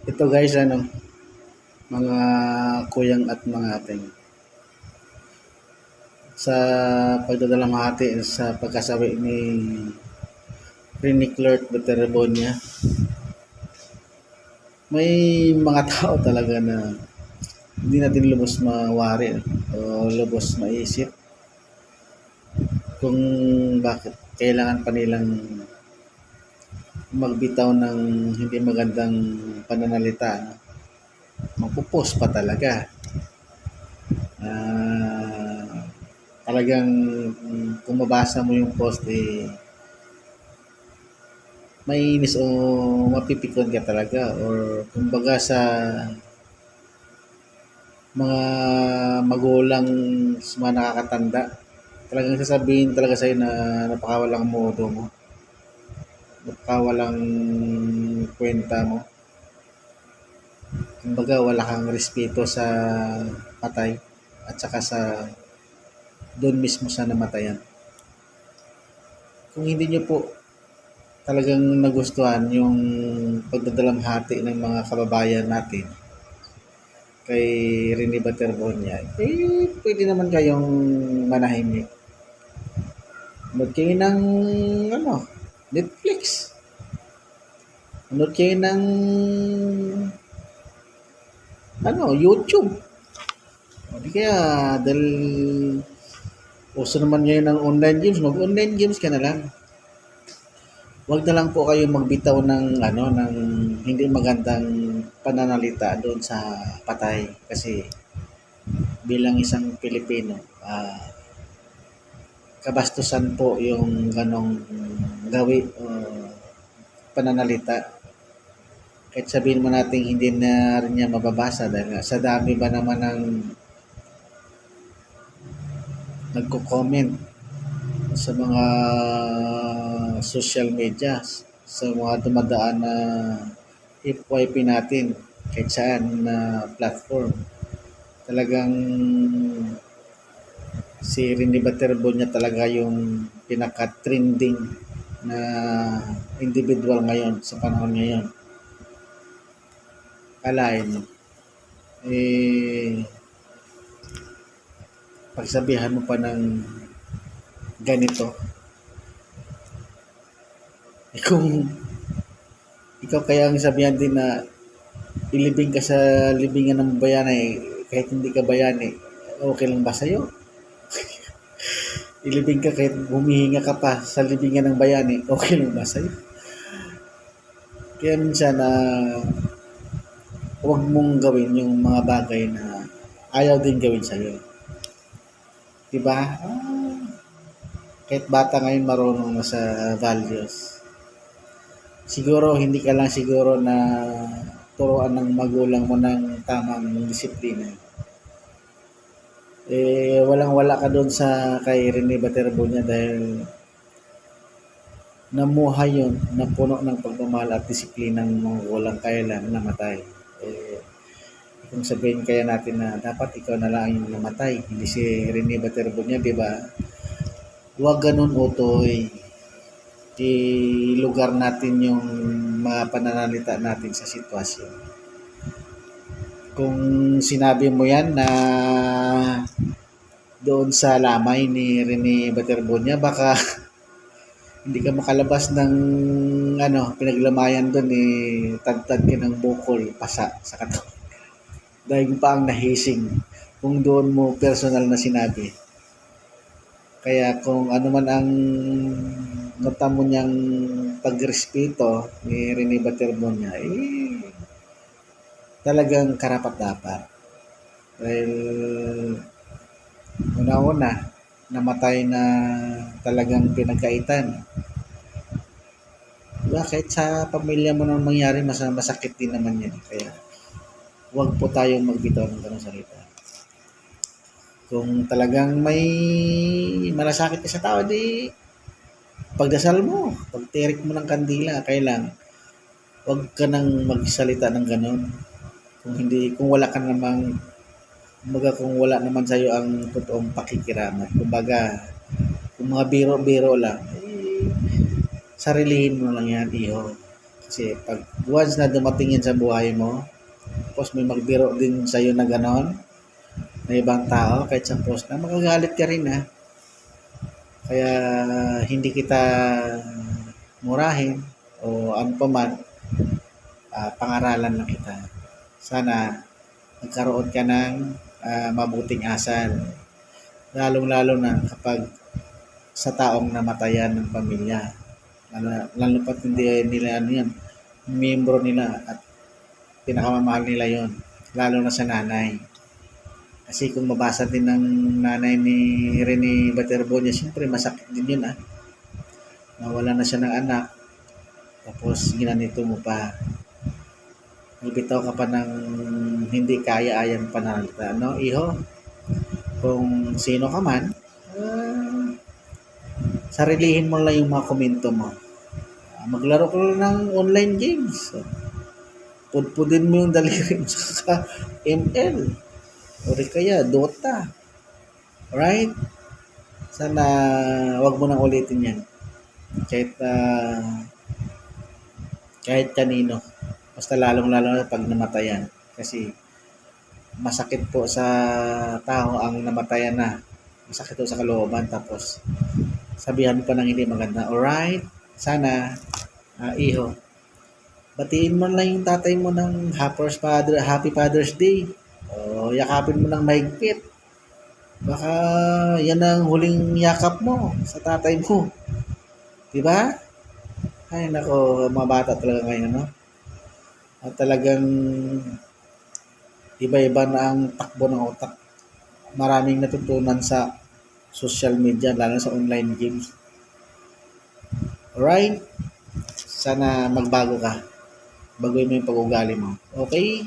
Ito guys, mga kuyang at mga ating sa pagdadalamhati sa pagkasawi ni Rini Clerk Beterbonia, may mga tao talaga na hindi natin lubos mawari o lubos maisip kung bakit kailangan pa nilang magbitaw ng hindi magandang pananalita. Magpo-post pa talaga. Talagang kung mabasa mo yung post mainis o mapipikon ka talaga, or kumbaga sa mga magulang, sa mga nakakatanda, talagang sasabihin talaga sa'yo na napakawalang modo mo, napakawalang kwenta mo, kumbaga wala kang respeto sa patay at saka sa doon mismo sa namatayan. Kung hindi nyo po talagang nagustuhan yung pagdadalamhati ng mga kababayan natin kay Rini Baterbonia, pwede naman kayong manahimik. Manood kayo ng Netflix. Manood kayo ng YouTube. O di kaya, dahil uso naman ngayon ng online games, mag-online games ka na lang. Huwag na lang po kayo magbitaw ng hindi magandang pananalita doon sa patay, kasi bilang isang Pilipino, kabastusan po yung ganong gawi o pananalita. Kahit sabihin mo natin hindi na rin niya mababasa dahil sa dami ba naman ng nagko-comment sa mga social media, sa mga dumadaan na FYP natin kahit saan na platform. Talagang si Rini Baterbonia talaga yung pinaka-trending na individual ngayon sa panahon ngayon. Kalain mo, pagsabihan mo pa ng ganito, kung ikaw kaya ang sabihan din na ilibing ka sa libingan ng bayani, kahit hindi ka bayani, okay lang ba sa'yo? Ilibing ka kahit humihinga ka pa sa libingan ng bayani, okay lang ba sa'yo? Kaya minsan huwag mong gawin yung mga bagay na ayaw din gawin sa'yo. Diba? Kahit bata ngayon marunong na sa values. Siguro hindi ka lang siguro na turuan ng magulang mo ng tamang disiplina. Walang-wala ka doon sa kay Rini Baterbonia dahil namuhay yun na puno ng pagmamahal at disiplinang walang kailan namatay. Kung sabihin kaya natin na dapat ikaw na lang yung namatay, hindi si Rini Baterbonia, di ba? Huwag ganun, Otoy. Lugar natin yung mga pananalita natin sa sitwasyon. Kung sinabi mo yan na doon sa lamay ni Rini Baterbonia, baka hindi ka makalabas ng pinaglamayan doon, tagtad ka ng bukol, pasa sa katawan. Dahil pa ang nahising kung doon mo personal na sinabi. Kaya kung ano man ang nota mo niyang pagrespeto ni Rini Baterbonia, talagang karapat-dapat. Dahil una-una, namatay na talagang pinagkaitan. Diba? Kahit sa pamilya mo nang mangyari, masakit din naman yan. Kaya huwag po tayong magbitaw ng ganong salita. Kung talagang may malasakit ka sa tao, di pagdasal mo, pagtirik mo ng kandila, kailang huwag ka nang magsalita ng ganon. Kung wala ka namang, kung wala naman sa'yo ang totoong pakikiramat, kung mga biro-biro lang, sarilihin mo lang yan, iho. Kasi pag once na dumating yan sa buhay mo, tapos may magbiro din sa'yo na ganon, na ibang tao, kahit sa post na, magagalit ka rin ha. Kaya hindi kita murahin o ano pa man, pangaralan lang kita. Sana magkaroon ka ng mabuting asal. Lalong-lalo na kapag sa taong namatayan ng pamilya. Lalo pat hindi nila ano yan, miyembro nila at pinakamamahal nila yon, lalo na sa nanay. Kasi kung mabasa din ng nanay ni Rene Baterbonia, siyempre masakit din yun nawala na siya ng anak, tapos ginanito mo pa. Magbitaw ka pa ng hindi kaya ayang panalita, no, iho? Kung sino ka man, sarilihin mo lang yung mga komento mo. Maglaro ko lang ng online games. Pudpudin mo yung daliri mo sa ML. O kaya Dota. Alright? Sana wag mo nang ulitin yan. Kahit kanino. Basta lalong-lalo na pag namatayan. Kasi masakit po sa tao ang namatayan na. Masakit po sa kalooban. Tapos sabihan pa ng hindi maganda. Alright? Sana, iho, batiin mo lang yung tatay mo ng Happy Father's Day. O yakapin mo ng mahigpit. Baka yan ang huling yakap mo sa tatay mo. Diba? Ay nako, mga bata talaga ngayon, no? At talagang iba-iba na ang takbo ng utak. Maraming natutunan sa social media, lalo sa online games. Alright? Sana magbago ka. Baguhin mo yung pag-ugali mo. Okay?